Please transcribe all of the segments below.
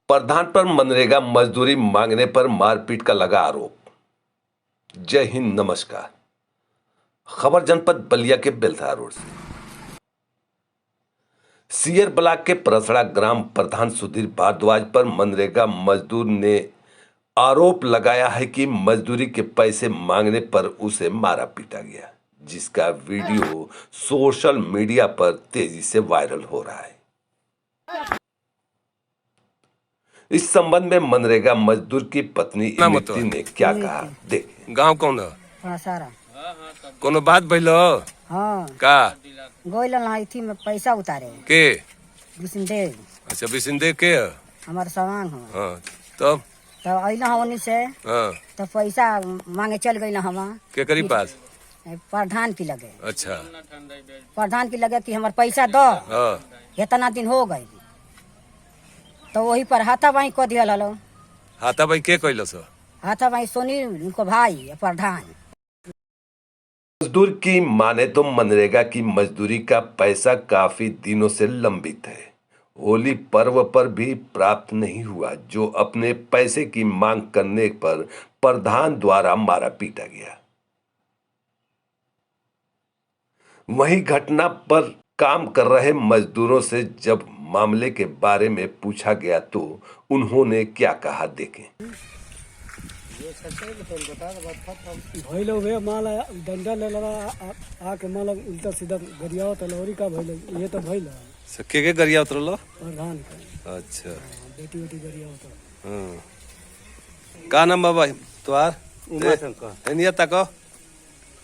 प्रधान पर मनरेगा मजदूरी मांगने पर मारपीट का लगा आरोप। जय हिंद, नमस्कार। खबर जनपद बलिया के बेलथा रोड से। सियर ब्लॉक के परसड़ा ग्राम प्रधान सुधीर भारद्वाज पर मनरेगा मजदूर ने आरोप लगाया है कि मजदूरी के पैसे मांगने पर उसे मारा पीटा गया, जिसका वीडियो सोशल मीडिया पर तेजी से वायरल हो रहा है। इस संबंध में मनरेगा मजदूर की पत्नी इमरती ने क्या कहा, देखिए। गांव कौन है? परसड़ा। कोनो बात भइलो? हाँ। का? गोइल ना थी में पैसा उतारे के? बिसिंदे। अच्छा, बिसिंदे के? हमारे सामान हो। हाँ, तब अइला होनी से हाँ तो पैसा मांगे चल गई हम के करी पास? प्रधान की लगे। अच्छा, प्रधान की लगे कि हमारे पैसा दो, हाँ। इतना दिन हो गए तो वही पर हाथाबाई को दिया लो। हाथाबाई के कइलो सो? हाथाबाई सोनी उनको भाई प्रधान। मजदूर की माने तो मनरेगा की मजदूरी का पैसा काफी दिनों से लंबित है। होली पर्व पर भी प्राप्त नहीं हुआ, जो अपने पैसे की मांग करने पर प्रधान द्वारा मारा पीटा गया। वहीं घटना पर काम कर रहे मजदूरों से जब मामले के बारे में पूछा गया तो उन्होंने क्या कहा, देखें। भइल वे माल डंडा ले लगा आके माल उल्टा सीधा गरियाओ तलौरी का भइल ये तो भइल के गरिया उतरलो? प्रधान का। अच्छा, बेटी गरियाओ तो। हाँ। का नाम बाबा तोहार? एनिया तको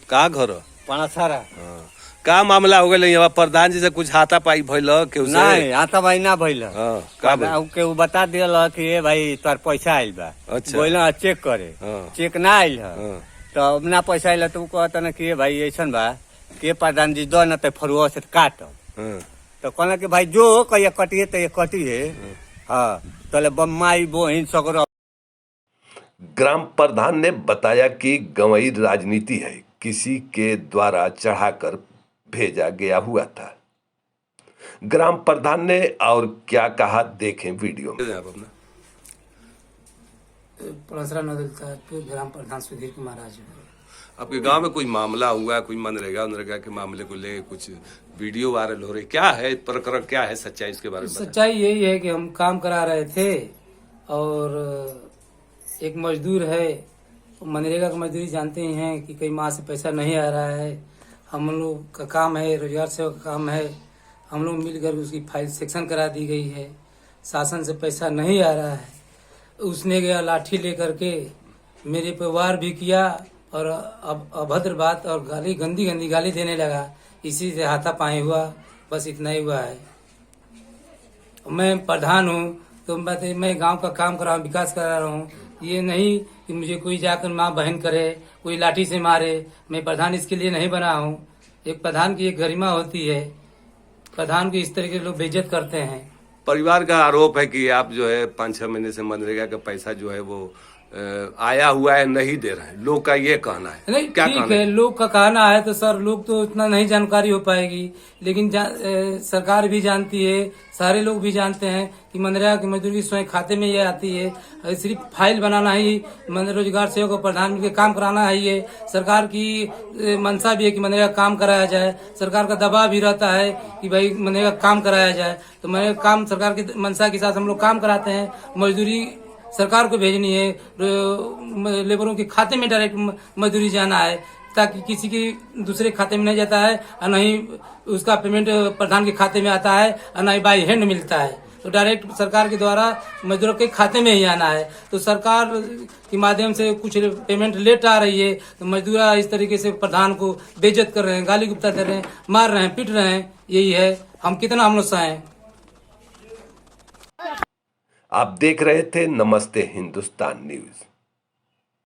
का घर? पानासारा। हाँ। का मामला हो गया यहाँ? प्रधान जी से कुछ हाथापाई भइल के? नहीं, हाथापाई ना भइल। हाँ, का भइल? के उ बता दियल कि ए भाई तोर पैसा आइल बा। अच्छा। बोला चेक करे। हाँ। चेक ना आइल है। हाँ। तो ना पैसा आइल तो कहता ना कि भाई ऐसा बा के प्रधान जी दो ना तो फरुआ से काट। हाँ। तो कहना कि भाई जो कहिए कटिए तो ये कटी है। हाँ, तो बम्माई बोहिन सगरो। ग्राम प्रधान ने बताया कि गंवई राजनीति है, किसी के द्वारा चढ़ाकर भेजा गया हुआ था। ग्राम प्रधान ने और क्या कहा, देखें वीडियो में। परसड़ा नगर ग्राम प्रधान सुधीर कुमार राज। आपके गांव में कोई मामला हुआ, कोई मनरेगा के मामले को ले कुछ वीडियो वायरल हो रही, क्या है प्रकरण, क्या है सच्चाई, इसके बारे में? सच्चाई यही है कि हम काम करा रहे थे और एक मजदूर है, मनरेगा का मजदूरी जानते ही हैं कि कई माह से पैसा नहीं आ रहा है। हम लोग का काम है, रोजगार सेवा का काम है। हम लोग मिलकर उसकी फाइल सेक्शन करा दी गई है। शासन से पैसा नहीं आ रहा है। उसने गया लाठी लेकर के मेरे पे वार भी किया और अब अभद्र बात और गाली, गंदी गंदी गाली देने लगा। इसी से हाथापाई हुआ, बस इतना ही हुआ है। मैं प्रधान हूँ तो मैं गांव का काम कर रहा हूँ, विकास करा रहा हूँ। ये नहीं कि मुझे कोई जाकर माँ बहन करे, कोई लाठी से मारे। मैं प्रधान इसके लिए नहीं बना हूँ। एक प्रधान की एक गरिमा होती है। प्रधान को इस तरीके के लोग बेइज्जत करते हैं। परिवार का आरोप है कि आप जो है 5-6 महीने से मनरेगा का पैसा जो है वो आया हुआ है, नहीं दे रहे हैं। लोग का ये कहना है। नहीं, क्या ठीक कहना है, लोग का कहना है तो सर लोग तो इतना नहीं जानकारी हो पाएगी, लेकिन सरकार भी जानती है, सारे लोग भी जानते हैं कि मनरेगा की मजदूरी स्वयं खाते में ये आती है। सिर्फ फाइल बनाना ही रोजगार सेवक और प्रधान के काम कराना है। ये सरकार की मंशा भी है कि मनरेगा काम कराया जाए। सरकार का दबाव भी रहता है कि भाई मनरेगा काम कराया जाए। तो मनरेगा काम सरकार की मंशा के साथ हम लोग काम कराते हैं। मजदूरी सरकार को भेजनी है, लेबरों के खाते में डायरेक्ट मजदूरी जाना है, ताकि किसी के दूसरे खाते में नहीं जाता है और नहीं उसका पेमेंट प्रधान के खाते में आता है और नहीं बाई हैंड मिलता है। तो डायरेक्ट सरकार के द्वारा मजदूरों के खाते में ही आना है। तो सरकार के माध्यम से कुछ पेमेंट लेट आ रही है तो मजदूर इस तरीके से प्रधान को बेइज्जत कर रहे हैं, गाली गुप्ता कर रहे हैं, मार रहे हैं, पीट रहे हैं। यही है, हम कितना हम लोग सहें। आप देख रहे थे नमस्ते हिंदुस्तान न्यूज।